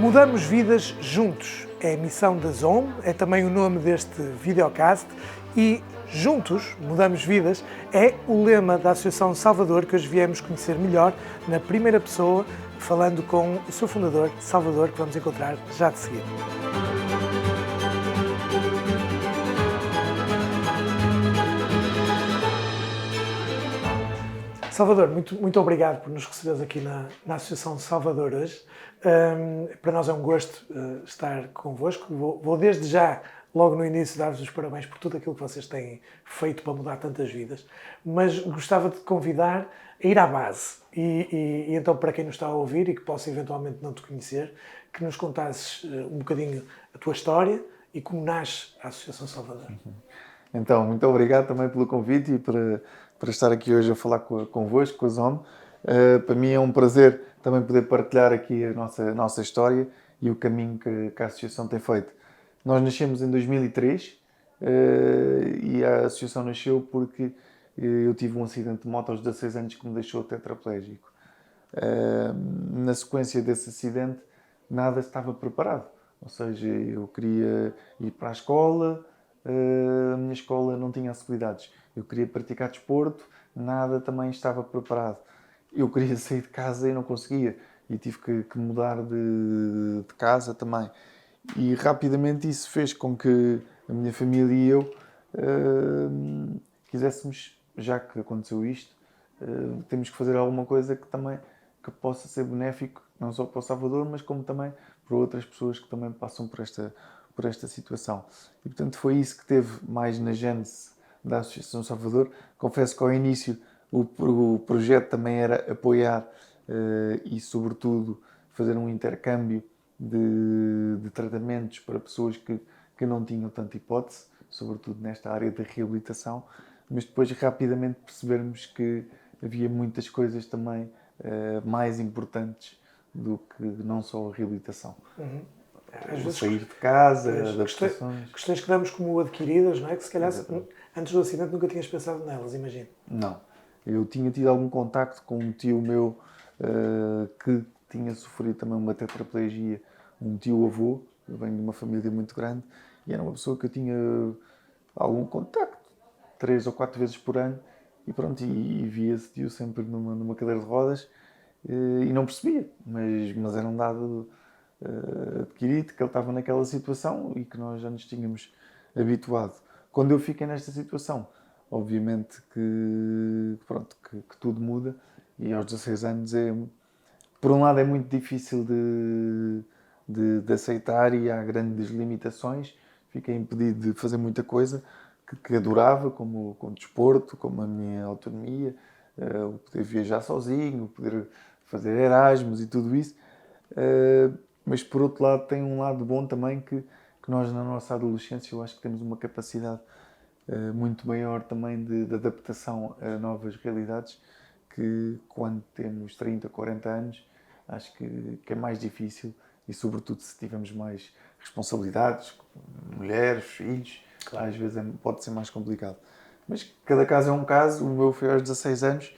Mudamos vidas juntos. É a missão da ZOM, é também o nome deste videocast e Juntos Mudamos Vidas é o lema da Associação Salvador que hoje viemos conhecer melhor na primeira pessoa, falando com o seu fundador, Salvador, que vamos encontrar já de seguida. Salvador, muito obrigado por nos receberes aqui na Associação Salvador hoje. Para nós é um gosto estar convosco. Vou desde já, logo no início, dar-vos os parabéns por tudo aquilo que vocês têm feito para mudar tantas vidas, mas gostava de te convidar a ir à base. E então, para quem nos está a ouvir e que possa eventualmente não te conhecer, que nos contasses um bocadinho a tua história e como nasce a Associação Salvador. Então, muito obrigado também pelo convite e para estar aqui hoje a falar convosco, com a ZOM. Para mim é um prazer também poder partilhar aqui a nossa história e o caminho que a Associação tem feito. Nós nascemos em 2003 e a Associação nasceu porque eu tive um acidente de moto aos 16 anos que me deixou tetraplégico. Na sequência desse acidente, nada estava preparado. Ou seja, eu queria ir para a escola, a minha escola não tinha acessibilidades. Eu queria praticar desporto, nada também estava preparado. Eu queria sair de casa e não conseguia. E tive que mudar de casa também. E rapidamente isso fez com que a minha família e eu quiséssemos, já que aconteceu isto, temos que fazer alguma coisa que possa ser benéfico, não só para o Salvador, mas como também para outras pessoas que também passam por esta situação. E portanto foi isso que teve mais na gênese da Associação Salvador. Confesso que ao início o projeto também era apoiar e sobretudo fazer um intercâmbio de tratamentos para pessoas que não tinham tanta hipótese, sobretudo nesta área de reabilitação, mas depois rapidamente percebermos que havia muitas coisas também mais importantes do que não só a reabilitação. Uhum. Às vezes, sair de casa, adaptações. Questões que damos como adquiridas, não é? Que se calhar antes do acidente nunca tinhas pensado nelas, imagino. Não. Eu tinha tido algum contacto com um tio meu que tinha sofrido também uma tetraplegia, um tio-avô. Eu venho de uma família muito grande e era uma pessoa que eu tinha algum contacto, 3 ou 4 vezes por ano, e pronto, e via esse tio sempre numa cadeira de rodas e não percebia, mas era um dado adquirido, que ele estava naquela situação e que nós já nos tínhamos habituado. Quando eu fiquei nesta situação, obviamente que tudo muda e aos 16 anos por um lado é muito difícil de aceitar e há grandes limitações, fiquei impedido de fazer muita coisa que adorava, como desporto, como a minha autonomia, o poder viajar sozinho, o poder fazer Erasmus e tudo isso. Mas por outro lado tem um lado bom também que nós na nossa adolescência eu acho que temos uma capacidade muito maior também de adaptação a novas realidades que quando temos 30, 40 anos acho que é mais difícil e sobretudo se tivermos mais responsabilidades, mulheres, filhos, claro. Às vezes pode ser mais complicado. Mas cada caso é um caso, o meu foi aos 16 anos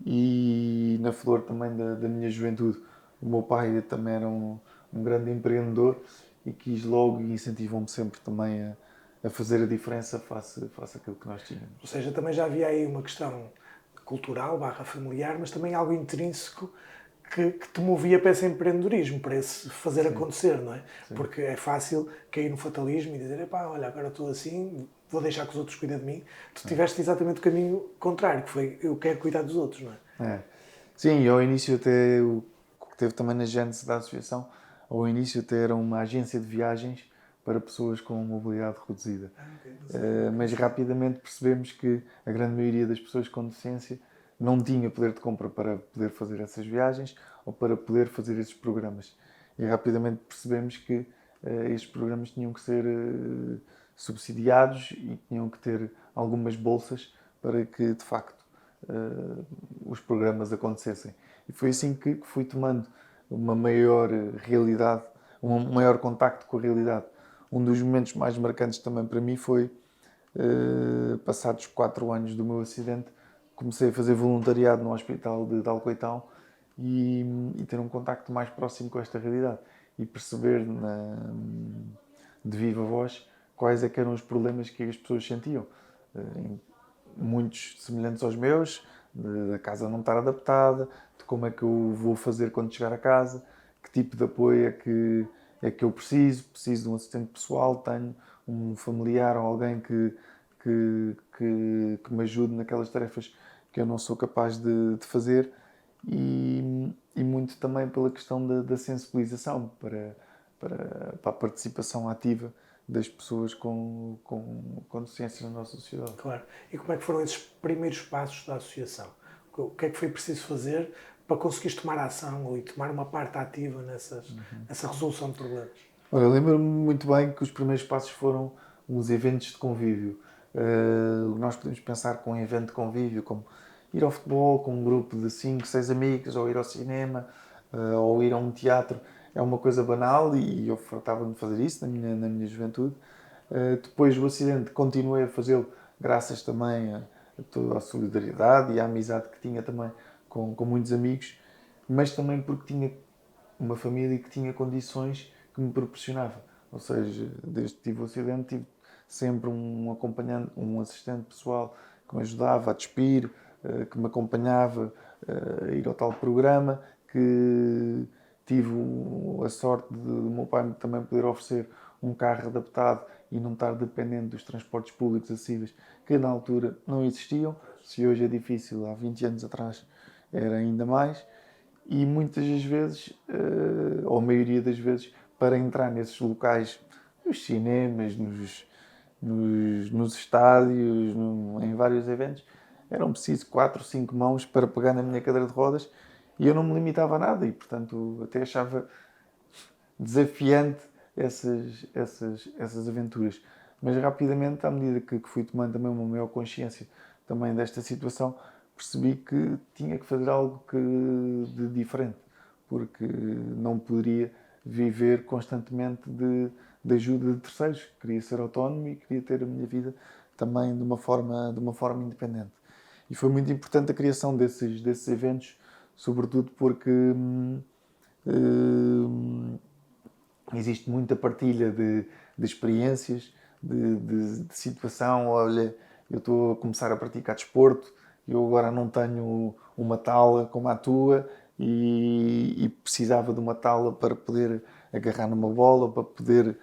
e na flor também da minha juventude. O meu pai também era um grande empreendedor e quis logo e incentivou-me sempre também a fazer a diferença face àquilo que nós tínhamos. Ou seja, também já havia aí uma questão cultural, familiar, mas também algo intrínseco que te movia para esse empreendedorismo, para esse fazer Sim. acontecer, não é? Sim. Porque é fácil cair no fatalismo e dizer, olha, agora estou assim, vou deixar que os outros cuidem de mim. Tu tiveste exatamente o caminho contrário, que foi, eu quero cuidar dos outros, não é? Sim, e ao início até o que teve também na gênese da associação, ao início até era uma agência de viagens para pessoas com mobilidade reduzida. Mas rapidamente percebemos que a grande maioria das pessoas com deficiência não tinha poder de compra para poder fazer essas viagens ou para poder fazer esses programas. E rapidamente percebemos que estes programas tinham que ser subsidiados e tinham que ter algumas bolsas para que, de facto, os programas acontecessem. E foi assim que fui tomando uma maior realidade, um maior contacto com a realidade. Um dos momentos mais marcantes também para mim foi, passados 4 anos do meu acidente, comecei a fazer voluntariado no hospital de Alcoitão e ter um contacto mais próximo com esta realidade. e perceber de viva voz quais é que eram os problemas que as pessoas sentiam. Muitos semelhantes aos meus, da casa não estar adaptada, de como é que eu vou fazer quando chegar a casa, que tipo de apoio é que eu preciso de um assistente pessoal, tenho um familiar ou alguém que me ajude naquelas tarefas que eu não sou capaz de fazer, e muito também pela questão da sensibilização para a participação ativa das pessoas com deficiência na nossa sociedade. Claro. E como é que foram esses primeiros passos da associação? O que é que foi preciso fazer para conseguires tomar ação e tomar uma parte ativa nessa resolução de problemas? Olha, lembro-me muito bem que os primeiros passos foram uns eventos de convívio. Nós podemos pensar com um evento de convívio como ir ao futebol com um grupo de 5, 6 amigos, ou ir ao cinema, ou ir a um teatro. É uma coisa banal e eu fartava-me de fazer isso na minha juventude. Depois do acidente continuei a fazê-lo graças também a toda a solidariedade e à amizade que tinha também com muitos amigos, mas também porque tinha uma família que tinha condições que me proporcionava. Ou seja, desde que tive o acidente, tive sempre um acompanhante, um assistente pessoal que me ajudava a despir, que me acompanhava a ir ao tal programa, que tive a sorte de o meu pai também poder oferecer um carro adaptado e não estar dependente dos transportes públicos acessíveis, que na altura não existiam. Se hoje é difícil, há 20 anos atrás era ainda mais. E muitas das vezes, ou a maioria das vezes, para entrar nesses locais, nos cinemas, nos estádios, em vários eventos, eram preciso 4 ou 5 mãos para pegar na minha cadeira de rodas, e eu não me limitava a nada, e portanto até achava desafiante essas aventuras. Mas rapidamente, à medida que fui tomando também uma maior consciência também desta situação, percebi que tinha que fazer algo de diferente, porque não poderia viver constantemente de ajuda de terceiros. Queria ser autónomo e queria ter a minha vida também de uma forma independente. E foi muito importante a criação desses eventos, sobretudo porque existe muita partilha de experiências, de situação. Olha, eu estou a começar a praticar desporto, eu agora não tenho uma tala como a tua e precisava de uma tala para poder agarrar numa bola, para poder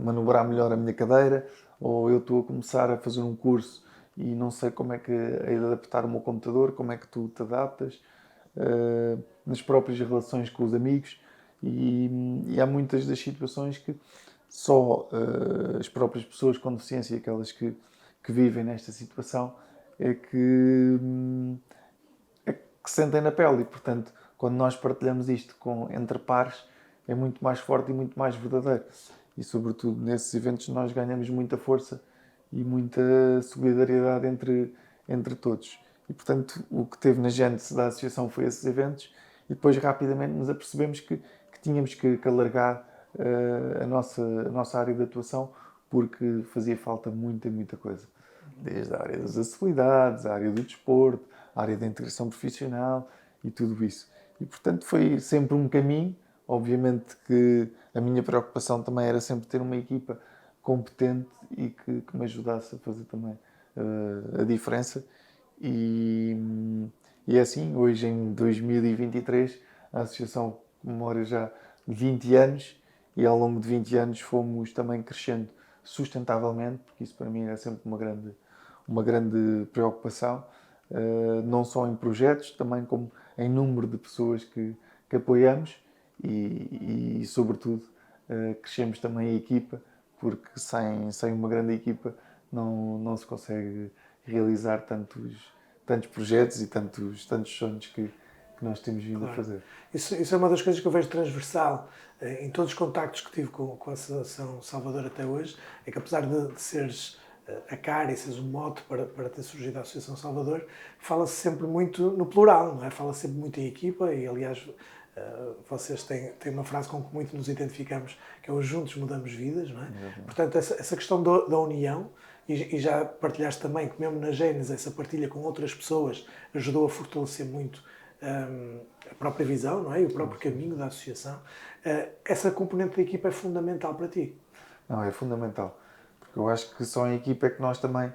manobrar melhor a minha cadeira, ou eu estou a começar a fazer um curso e não sei como é que é de adaptar o meu computador, como é que tu te adaptas, nas próprias relações com os amigos, e há muitas das situações que só as próprias pessoas com deficiência, aquelas que vivem nesta situação, é que sentem na pele, e portanto quando nós partilhamos isto entre pares é muito mais forte e muito mais verdadeiro, e sobretudo nesses eventos nós ganhamos muita força e muita solidariedade entre todos. E portanto o que teve na gênese da associação foi esses eventos, e depois rapidamente nos apercebemos que tínhamos que alargar a nossa área de atuação, porque fazia falta muita coisa. Desde a área das acessibilidades, a área do desporto, a área da integração profissional e tudo isso. E, portanto, foi sempre um caminho. Obviamente que a minha preocupação também era sempre ter uma equipa competente e que me ajudasse a fazer também a diferença. E é assim, hoje em 2023, a Associação comemora já 20 anos, e ao longo de 20 anos fomos também crescendo sustentavelmente, porque isso para mim é sempre uma grande preocupação, não só em projetos, também como em número de pessoas que apoiamos, e sobretudo crescemos também a equipa, porque sem uma grande equipa não se consegue realizar tantos projetos e tantos sonhos que nós temos vindo a fazer. Isso é uma das coisas que eu vejo transversal em todos os contactos que tive com a Associação Salvador até hoje, é que apesar de seres a cara e seres o mote para ter surgido a Associação Salvador, fala-se sempre muito no plural, não é? Fala-se sempre muito em equipa, e aliás vocês têm uma frase com que muito nos identificamos, que é o juntos mudamos vidas, não é? Portanto, essa questão da união, e já partilhaste também que mesmo na Gênesis essa partilha com outras pessoas ajudou a fortalecer muito a própria visão, não é? E o próprio caminho da associação. Essa componente da equipa é fundamental para ti? Não, é fundamental. Porque eu acho que só em equipa é que nós também,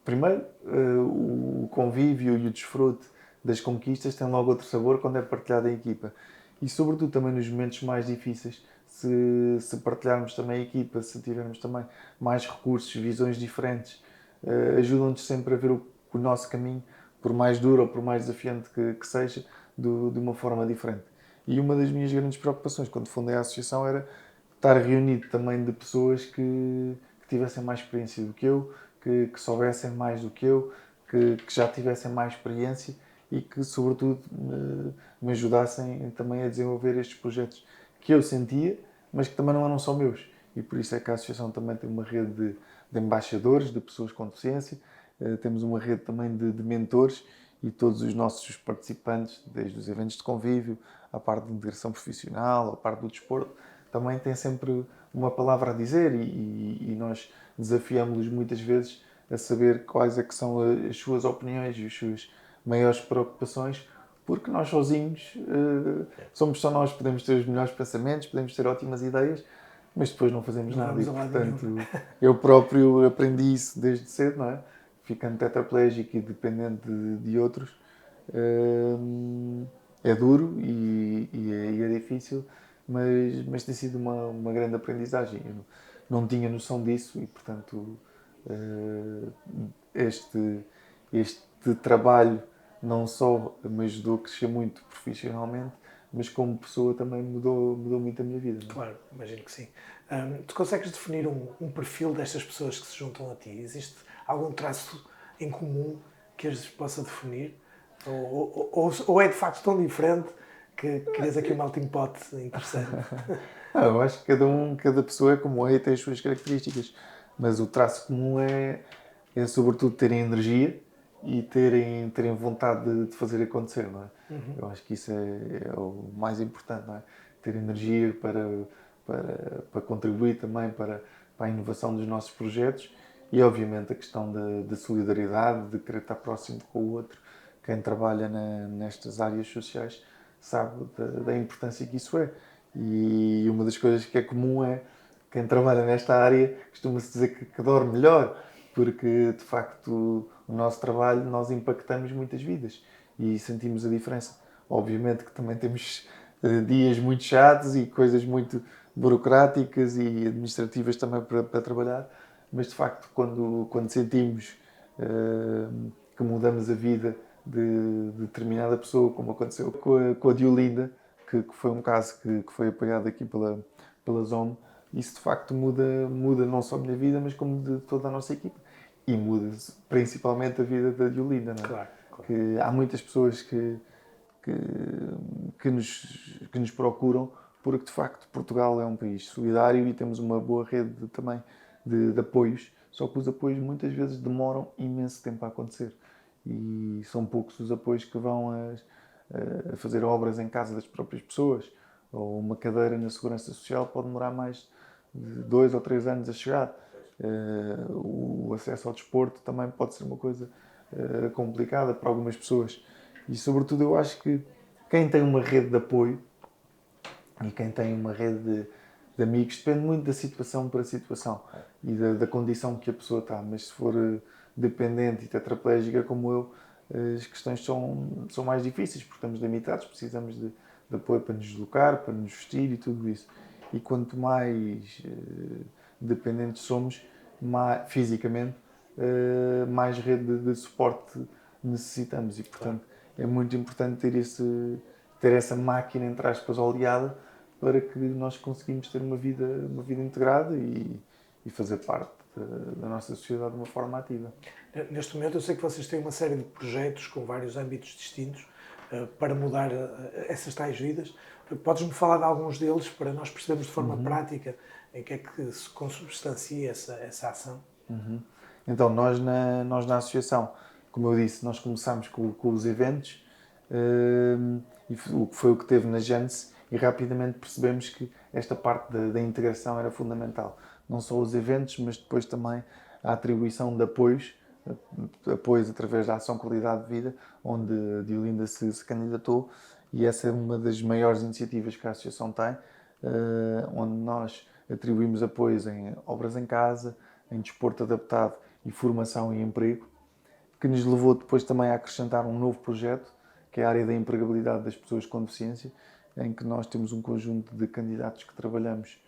primeiro, o convívio e o desfrute das conquistas tem logo outro sabor quando é partilhado em equipa. E sobretudo também nos momentos mais difíceis, se partilharmos também a equipa, se tivermos também mais recursos, visões diferentes, ajudam-nos sempre a ver o nosso caminho, por mais duro ou por mais desafiante que seja, de uma forma diferente. E uma das minhas grandes preocupações quando fundei a associação era estar reunido também de pessoas que tivessem mais experiência do que eu, que soubessem mais do que eu, que já tivessem mais experiência e que, sobretudo, me ajudassem também a desenvolver estes projetos que eu sentia, mas que também não eram só meus. E por isso é que a associação também tem uma rede de embaixadores, de pessoas com deficiência, temos uma rede também de mentores e todos os nossos participantes, desde os eventos de convívio, a parte de integração profissional, a parte do desporto, também têm sempre uma palavra a dizer e nós desafiamos-los muitas vezes a saber quais é que são as suas opiniões e as suas maiores preocupações, porque nós sozinhos somos só nós, podemos ter os melhores pensamentos, podemos ter ótimas ideias, mas depois não fazemos nada. E, portanto, eu próprio aprendi isso desde cedo, não é? Ficando tetraplégico e dependente de outros, é duro e é difícil, mas tem sido uma grande aprendizagem. Eu não tinha noção disso e, portanto, este trabalho não só me ajudou a crescer muito profissionalmente, mas como pessoa também mudou muito a minha vida. Não é? Claro, imagino que sim. Tu consegues definir um perfil destas pessoas que se juntam a ti? Existe algum traço em comum que as possa definir? Ou é de facto tão diferente que crias aqui um melting pot interessante? Eu acho que cada pessoa é como é e tem as suas características, mas o traço comum é sobretudo terem energia e terem vontade de fazer acontecer, não é? Eu acho que isso é o mais importante, não é? Ter energia para contribuir também para a inovação dos nossos projetos e, obviamente, a questão da solidariedade, de querer estar próximo com o outro. Quem trabalha nestas áreas sociais sabe da importância que isso é. E uma das coisas que é comum é quem trabalha nesta área costuma-se dizer que dorme melhor, porque de facto o nosso trabalho nós impactamos muitas vidas e sentimos a diferença. Obviamente que também temos dias muito chatos e coisas muito burocráticas e administrativas também para trabalhar, mas de facto quando sentimos que mudamos a vida de determinada pessoa, como aconteceu com a Diolinda, que foi um caso que foi apoiado aqui pela ZOM, isso de facto muda não só a minha vida, mas como de toda a nossa equipa. E muda principalmente a vida da Diolinda, não é? Claro. Que há muitas pessoas que, que nos procuram porque de facto Portugal é um país solidário e temos uma boa rede também de apoios, só que os apoios muitas vezes demoram imenso tempo a acontecer e são poucos os apoios que vão a fazer obras em casa das próprias pessoas ou uma cadeira na Segurança Social pode demorar mais de 2 ou 3 anos a chegar. O acesso ao desporto também pode ser uma coisa complicada para algumas pessoas e sobretudo eu acho que quem tem uma rede de apoio e quem tem uma rede de amigos depende muito da situação para situação e da condição que a pessoa está, mas se for dependente e tetraplégica como eu, as questões são mais difíceis porque estamos limitados, precisamos de apoio para nos deslocar, para nos vestir e tudo isso. E quanto mais dependentes somos fisicamente, mais rede de suporte necessitamos e, portanto, é muito importante ter essa máquina, entre aspas, oleada para que nós conseguimos ter uma vida integrada e fazer parte da nossa sociedade de uma forma ativa. Neste momento eu sei que vocês têm uma série de projetos com vários âmbitos distintos para mudar essas tais vidas. Podes-me falar de alguns deles para nós percebermos de forma prática em que é que se consubstancia essa ação? Então, nós na associação, como eu disse, nós começámos com os eventos e foi o que teve na Gênese e rapidamente percebemos que esta parte da integração era fundamental. Não só os eventos, mas depois também a atribuição de apoios apoios através da Ação Qualidade de Vida, onde a Diolinda se candidatou, e essa é uma das maiores iniciativas que a Associação tem, onde nós atribuímos apoios em obras em casa, em desporto adaptado e formação e emprego, que nos levou depois também a acrescentar um novo projeto, que é a área da empregabilidade das pessoas com deficiência, em que nós temos um conjunto de candidatos que trabalhamos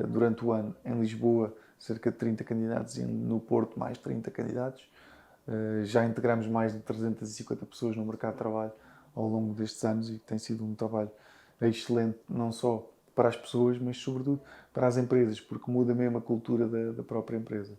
durante o ano em Lisboa, cerca de 30 candidatos, e no Porto mais 30 candidatos. Já integramos mais de 350 pessoas no mercado de trabalho ao longo destes anos e tem sido um trabalho excelente, não só para as pessoas, mas sobretudo para as empresas, porque muda mesmo a cultura da própria empresa.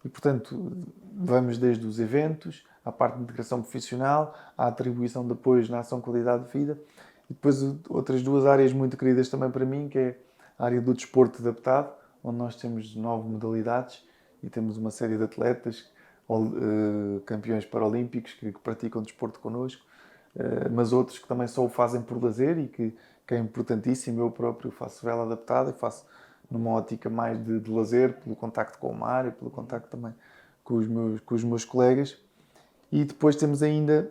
E, portanto, vamos desde os eventos, à parte de integração profissional, à atribuição de apoios na ação qualidade de vida, e depois outras duas áreas muito queridas também para mim, que é a área do desporto adaptado, onde nós temos 9 modalidades e temos uma série de atletas, campeões paralímpicos que praticam desporto connosco, mas outros que também só o fazem por lazer e que é importantíssimo. Eu próprio faço vela adaptada e faço numa ótica mais de lazer, pelo contacto com o mar e pelo contacto também com os meus colegas. E depois temos ainda,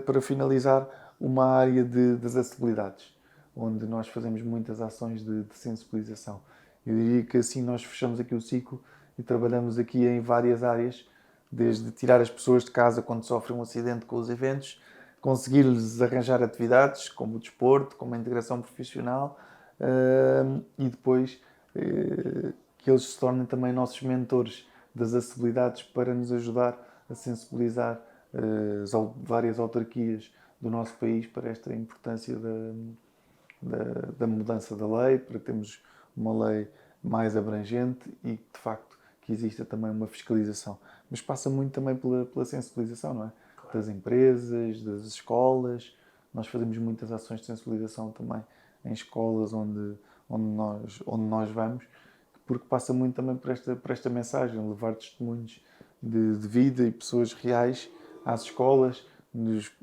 para finalizar, uma área das acessibilidades, onde nós fazemos muitas ações de sensibilização. Eu diria que assim nós fechamos aqui o ciclo e trabalhamos aqui em várias áreas, desde tirar as pessoas de casa quando sofrem um acidente com os eventos, conseguir-lhes arranjar atividades, como o desporto, como a integração profissional, e depois que eles se tornem também nossos mentores das acessibilidades para nos ajudar a sensibilizar as várias autarquias do nosso país para esta importância da mudança da lei, para termos uma lei mais abrangente e, de facto, que exista também uma fiscalização. Mas passa muito também pela sensibilização, não é? Claro. Das empresas, das escolas. Nós fazemos muitas ações de sensibilização também em escolas onde nós vamos, porque passa muito também por esta mensagem, levar testemunhos de vida e pessoas reais às escolas.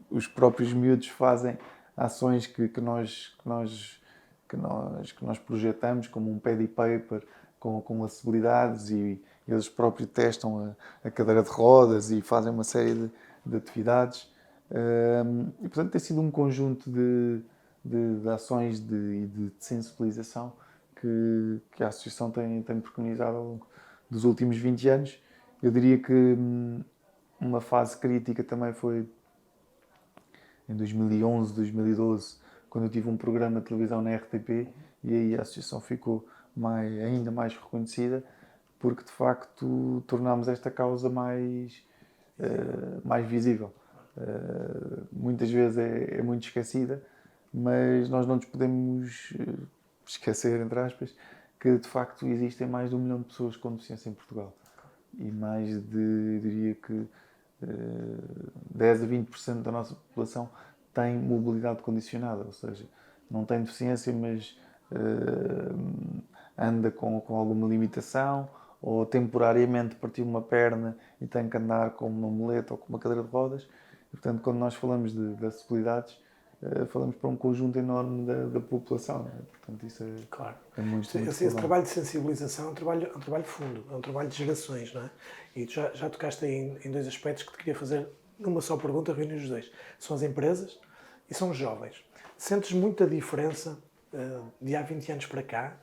Os próprios miúdos fazem ações que nós projetamos, como um paddy paper com acessibilidades, e eles próprios testam a cadeira de rodas e fazem uma série de atividades. E, portanto, tem sido um conjunto de ações e de sensibilização que a Associação tem preconizado ao longo dos últimos 20 anos. Eu diria que uma fase crítica também foi em 2011, 2012, quando eu tive um programa de televisão na RTP, e aí a Associação ficou ainda mais reconhecida, porque de facto tornámos esta causa mais visível. Muitas vezes é muito esquecida, mas nós não nos podemos esquecer, entre aspas, que de facto existem mais de 1 milhão de pessoas com deficiência em Portugal. E mais de, eu diria que 10 a 20% da nossa população tem mobilidade condicionada, ou seja, não tem deficiência, mas anda com alguma limitação, ou temporariamente partiu uma perna e tem que andar com uma muleta ou com uma cadeira de rodas. E, portanto, quando nós falamos de acessibilidades, falamos para um conjunto enorme da população. Né? Portanto, isso é, claro. É muito Esse trabalho de sensibilização é um trabalho fundo, é um trabalho de gerações, não é? E tu já tocaste aí em dois aspectos que te queria fazer numa só pergunta, reunir os dois. São as empresas e são os jovens. Sentes muita diferença de há 20 anos para cá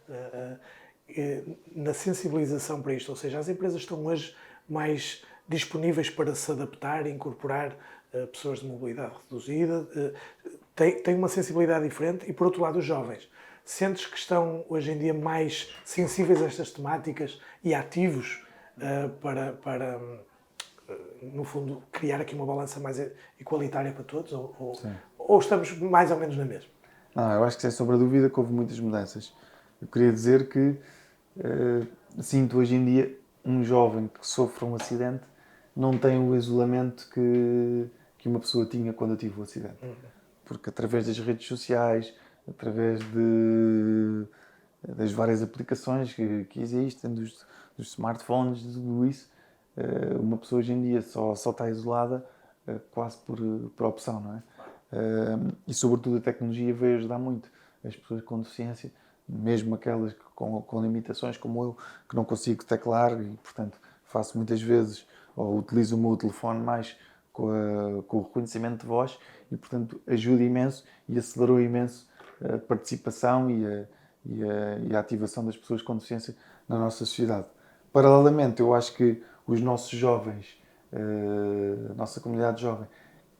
na sensibilização para isto? Ou seja, as empresas estão hoje mais disponíveis para se adaptar e incorporar pessoas de mobilidade reduzida, têm uma sensibilidade diferente, e por outro lado os jovens. Sentes que estão hoje em dia mais sensíveis a estas temáticas e ativos para no fundo, criar aqui uma balança mais igualitária para todos? Ou estamos mais ou menos na mesma? Eu acho que sem sombra de dúvida que houve muitas mudanças. Eu queria dizer que sinto hoje em dia um jovem que sofre um acidente não tem o isolamento que uma pessoa tinha quando eu tive o acidente. Porque através das redes sociais, através das várias aplicações que existem, dos smartphones, de tudo isso, uma pessoa hoje em dia só está isolada quase por opção, não é? E sobretudo a tecnologia veio ajudar muito as pessoas com deficiência, mesmo aquelas com limitações como eu, que não consigo teclar e, portanto, faço muitas vezes ou utilizo o meu telefone mais com o reconhecimento de voz e, portanto, ajuda imenso e acelerou imenso a participação e a ativação das pessoas com deficiência na nossa sociedade. Paralelamente, eu acho que os nossos jovens, a nossa comunidade jovem,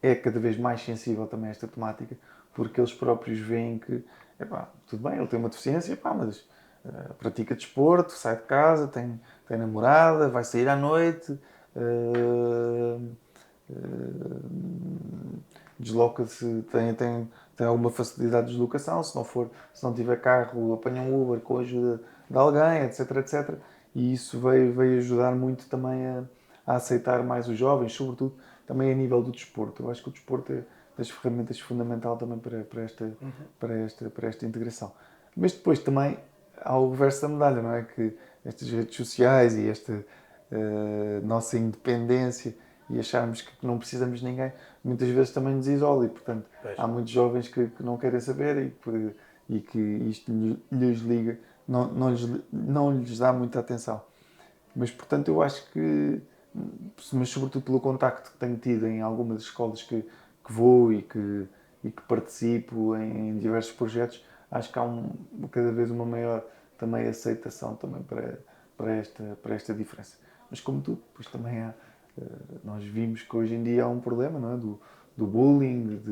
é cada vez mais sensível também a esta temática, porque eles próprios veem que, epá, tudo bem, ele tem uma deficiência, epá, mas pratica desporto, sai de casa, tem namorada, vai sair à noite, desloca-se, tem alguma facilidade de deslocação, se não tiver carro, apanha um Uber com a ajuda de alguém, etc, etc. E isso veio ajudar muito também a aceitar mais os jovens, sobretudo também a nível do desporto. Eu acho que o desporto é das ferramentas fundamental também para esta integração. Mas depois também há o reverso da medalha, não é? Que estas redes sociais e esta nossa independência e acharmos que não precisamos de ninguém, muitas vezes também nos isola e, portanto, há muitos jovens que não querem saber e que isto lhes liga, não lhes dá muita atenção. Mas, portanto, eu acho que, mas sobretudo pelo contacto que tenho tido em algumas escolas que vou e que participo em diversos projetos, acho que há cada vez uma maior também aceitação também para esta diferença. Mas como tudo, depois também nós vimos que hoje em dia há um problema, não é? Do bullying,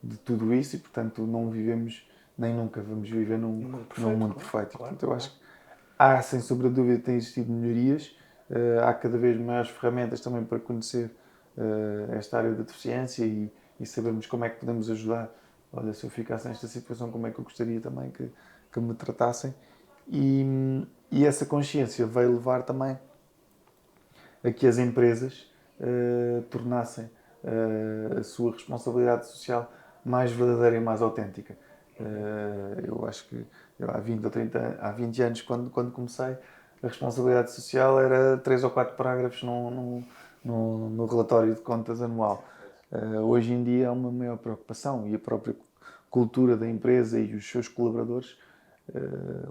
de tudo isso e, portanto, não vivemos, nem nunca vamos viver num mundo perfeito. Claro, Portanto, eu acho que há, sem sombra de dúvida, têm existido melhorias, há cada vez maiores ferramentas também para conhecer esta área da deficiência e sabermos como é que podemos ajudar. Olha, se eu ficasse nesta situação, como é que eu gostaria também que me tratassem. E essa consciência veio levar também a que as empresas tornassem a sua responsabilidade social mais verdadeira e mais autêntica. Eu acho que há 20 ou 30, há 20 anos, quando comecei, a responsabilidade social era 3 ou 4 parágrafos no relatório de contas anual. Hoje em dia há uma maior preocupação e a própria cultura da empresa e os seus colaboradores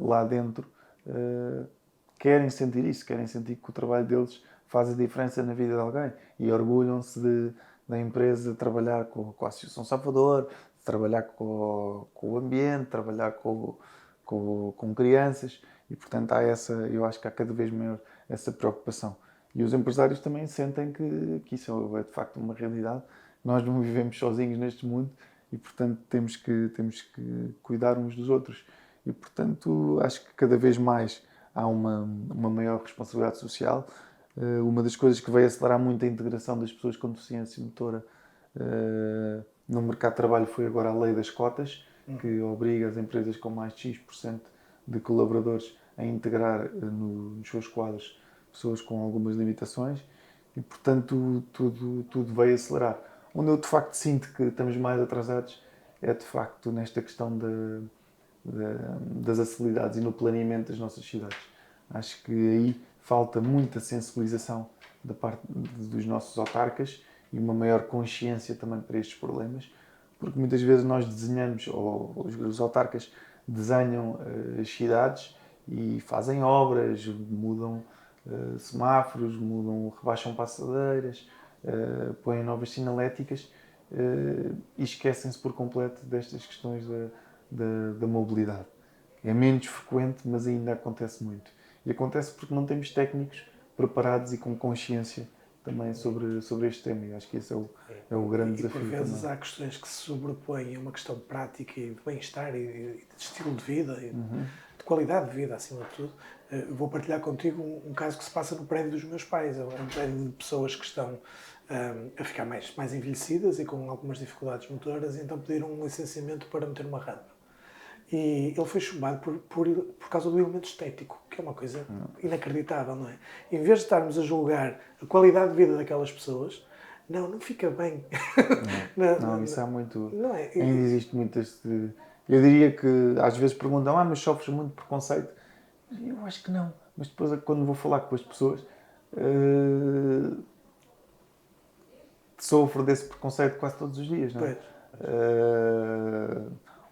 lá dentro querem sentir isso, querem sentir que o trabalho deles faz a diferença na vida de alguém e orgulham-se da empresa trabalhar com a Associação Salvador, trabalhar com o ambiente, trabalhar com crianças e, portanto, eu acho que há cada vez maior essa preocupação. E os empresários também sentem que isso é de facto uma realidade. Nós não vivemos sozinhos neste mundo e, portanto, temos que cuidar uns dos outros. E, portanto, acho que cada vez mais há uma maior responsabilidade social. Uma das coisas que veio acelerar muito a integração das pessoas com deficiência motora no mercado de trabalho foi agora a lei das cotas, que obriga as empresas com mais de X% de colaboradores a integrar nos seus quadros pessoas com algumas limitações e, portanto, tudo veio acelerar. Onde eu, de facto, sinto que estamos mais atrasados é, de facto, nesta questão das acessibilidades e no planeamento das nossas cidades. Acho que aí falta muita sensibilização da parte dos nossos autarcas e uma maior consciência também para estes problemas, porque muitas vezes nós desenhamos, ou os autarcas desenham as cidades e fazem obras, mudam semáforos, rebaixam passadeiras, põem novas sinaléticas e esquecem-se por completo destas questões da mobilidade. É menos frequente, mas ainda acontece muito. E acontece porque não temos técnicos preparados e com consciência também sobre este tema. E acho que esse é o grande desafio. Por vezes também. há questões que se sobrepõem a uma questão prática e de bem-estar e de estilo de vida, e de qualidade de vida, acima de tudo. Vou partilhar contigo um caso que se passa no prédio dos meus pais. É um prédio de pessoas que estão a ficar mais envelhecidas e com algumas dificuldades motoras, e então pediram um licenciamento para meter uma rampa. E ele foi chumbado por causa do elemento estético, que é uma coisa inacreditável, não é? Em vez de estarmos a julgar a qualidade de vida daquelas pessoas, não fica bem. Não, isso há muito. Não é? Ainda existe muito este. Eu diria que às vezes perguntam, mas sofres muito preconceito? Eu acho que não. Mas depois, quando vou falar com as pessoas, sofro desse preconceito quase todos os dias, não é?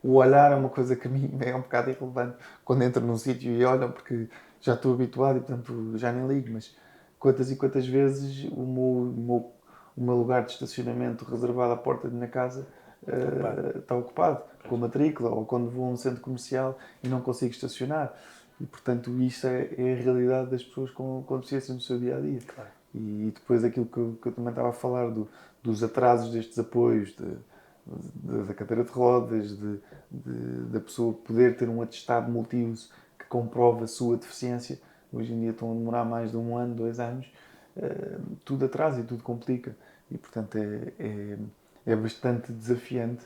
O olhar é uma coisa que a mim é um bocado irrelevante quando entro num sítio e olham, porque já estou habituado e, portanto, já nem ligo, mas quantas e quantas vezes o meu lugar de estacionamento reservado à porta da minha casa está ocupado com a matrícula, ou quando vou a um centro comercial e não consigo estacionar. E, portanto, isto é a realidade das pessoas com deficiência no seu dia-a-dia. Claro. E depois aquilo que eu também estava a falar dos atrasos destes apoios, da cadeira de rodas, da pessoa poder ter um atestado multiuso que comprova a sua deficiência. Hoje em dia estão a demorar mais de 1 ano, 2 anos. Tudo atrasa e tudo complica. E, portanto, é bastante desafiante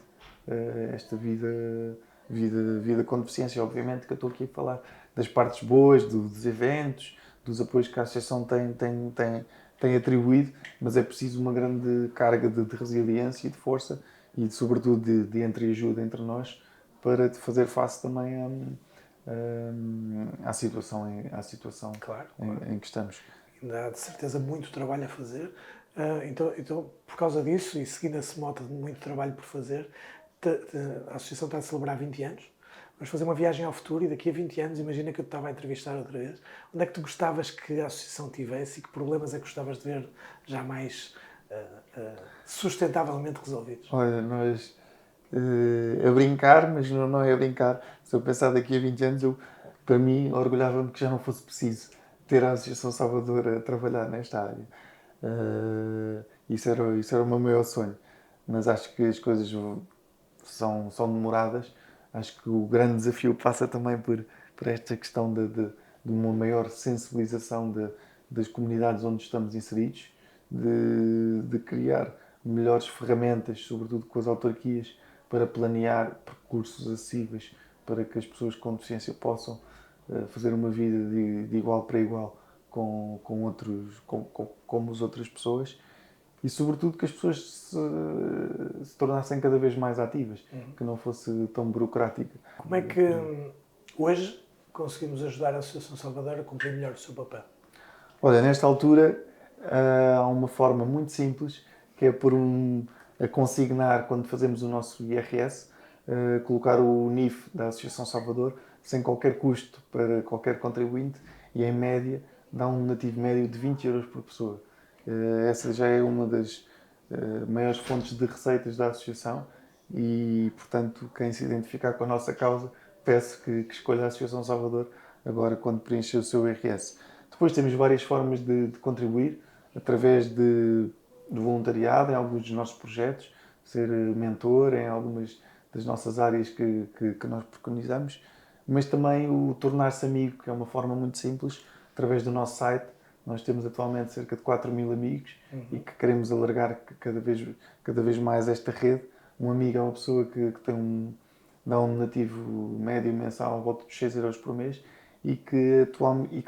esta vida com deficiência. Obviamente que eu estou aqui a falar das partes boas, dos eventos, dos apoios que a Associação tem atribuído, mas é preciso uma grande carga de resiliência e de força e, sobretudo, de entreajuda entre nós para fazer face também à situação, Claro. em que estamos. Ainda há de certeza muito trabalho a fazer. Então, por causa disso, e seguindo esse mote de muito trabalho por fazer, a Associação está a celebrar 20 anos. Vamos fazer uma viagem ao futuro e daqui a 20 anos, imagina que eu te estava a entrevistar outra vez. Onde é que tu gostavas que a Associação tivesse e que problemas é que gostavas de ver já mais sustentavelmente resolvidos? Olha, nós a brincar, mas não é a brincar. Se eu pensar daqui a 20 anos, para mim, orgulhava-me que já não fosse preciso ter a Associação Salvador a trabalhar nesta área. Isso era o meu maior sonho. Mas acho que as coisas são demoradas. Acho que o grande desafio passa também por esta questão de uma maior sensibilização das comunidades onde estamos inseridos, de criar melhores ferramentas, sobretudo com as autarquias, para planear percursos acessíveis para que as pessoas com deficiência possam fazer uma vida de igual para igual como as outras pessoas e, sobretudo, que as pessoas se tornassem cada vez mais ativas, que não fosse tão burocrática. Como é que hoje conseguimos ajudar a Associação Salvador a cumprir melhor o seu papel? Olha, nesta altura há uma forma muito simples, que é a consignar, quando fazemos o nosso IRS, colocar o NIF da Associação Salvador, sem qualquer custo para qualquer contribuinte, e em média dá um donativo médio de 20 euros por pessoa. Essa já é uma das maiores fontes de receitas da Associação e, portanto, quem se identificar com a nossa causa, peço que escolha a Associação Salvador agora quando preencher o seu IRS. Depois temos várias formas de contribuir, através do voluntariado em alguns dos nossos projetos, ser mentor em algumas das nossas áreas que nós preconizamos, mas também o tornar-se amigo, que é uma forma muito simples, através do nosso site. Nós temos atualmente cerca de 4.000 amigos e que queremos alargar cada vez mais esta rede. Um amigo é uma pessoa que dá um donativo médio mensal à volta de 6 euros por mês e que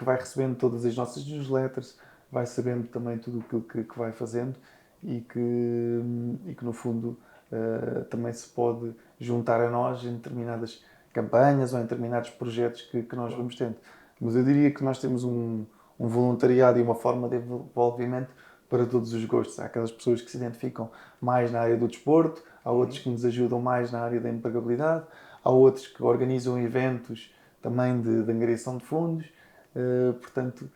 vai recebendo todas as nossas newsletters, vai sabendo também tudo aquilo que vai fazendo e que no fundo também se pode juntar a nós em determinadas campanhas ou em determinados projetos que nós vamos tendo. Mas eu diria que nós temos um voluntariado e uma forma de envolvimento para todos os gostos. Há aquelas pessoas que se identificam mais na área do desporto, há outros que nos ajudam mais na área da empregabilidade, há outros que organizam eventos também de angariação de fundos. Portanto,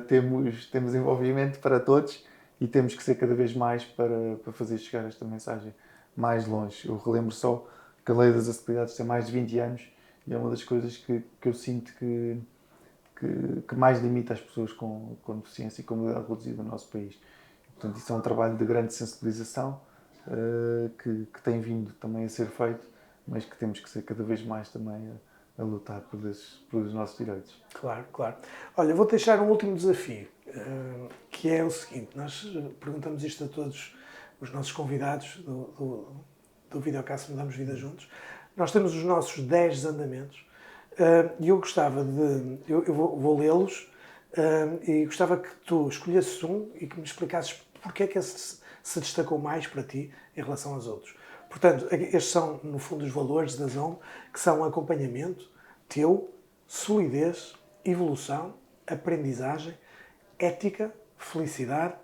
temos envolvimento para todos e temos que ser cada vez mais para fazer chegar esta mensagem mais longe. Eu relembro só que a Lei das Acessibilidades tem mais de 20 anos e é uma das coisas que eu sinto que mais limita as pessoas com deficiência e com mobilidade reduzida no nosso país. Portanto, isso é um trabalho de grande sensibilização que tem vindo também a ser feito, mas que temos que ser cada vez mais também a lutar pelos nossos direitos. Claro, claro. Olha, vou deixar um último desafio, que é o seguinte. Nós perguntamos isto a todos os nossos convidados do Videocast Mudamos Vida Juntos. Nós temos os nossos 10 andamentos e eu gostava de... Eu vou lê-los e gostava que tu escolhesses um e que me explicasses porque é que esse se destacou mais para ti em relação aos outros. Portanto, estes são, no fundo, os valores da ZOM, que são acompanhamento, teu, solidez, evolução, aprendizagem, ética, felicidade,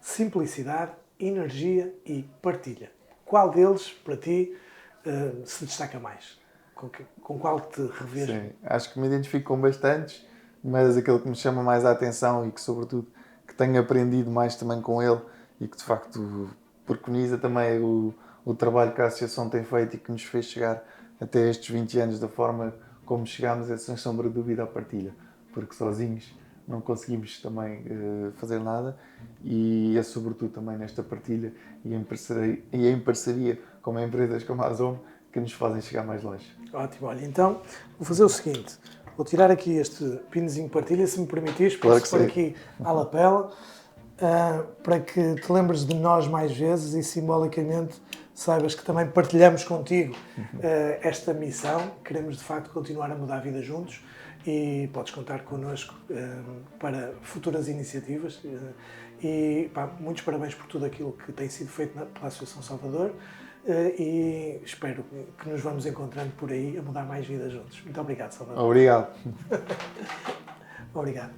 simplicidade, energia e partilha. Qual deles, para ti, se destaca mais? Com qual te revês? Sim, acho que me identifico com bastantes, mas aquele que me chama mais a atenção e que, sobretudo, que tenho aprendido mais também com ele e que de facto preconiza também o trabalho que a Associação tem feito e que nos fez chegar até estes 20 anos da forma como chegámos, é sem sombra de dúvida a partilha, porque sozinhos não conseguimos também fazer nada e é sobretudo também nesta partilha e em parceria com empresas como a Zoom que nos fazem chegar mais longe. Ótimo, olha, então vou fazer o seguinte, vou tirar aqui este pinozinho de partilha, se me permitires, Claro posso que pôr sim. aqui à lapela, para que te lembres de nós mais vezes e simbolicamente saibas que também partilhamos contigo esta missão. Queremos de facto continuar a mudar a vida juntos e podes contar connosco para futuras iniciativas. E pá, muitos parabéns por tudo aquilo que tem sido feito pela Associação Salvador e espero que nos vamos encontrando por aí a mudar mais vidas juntos. Muito obrigado, Salvador. Obrigado. Obrigado.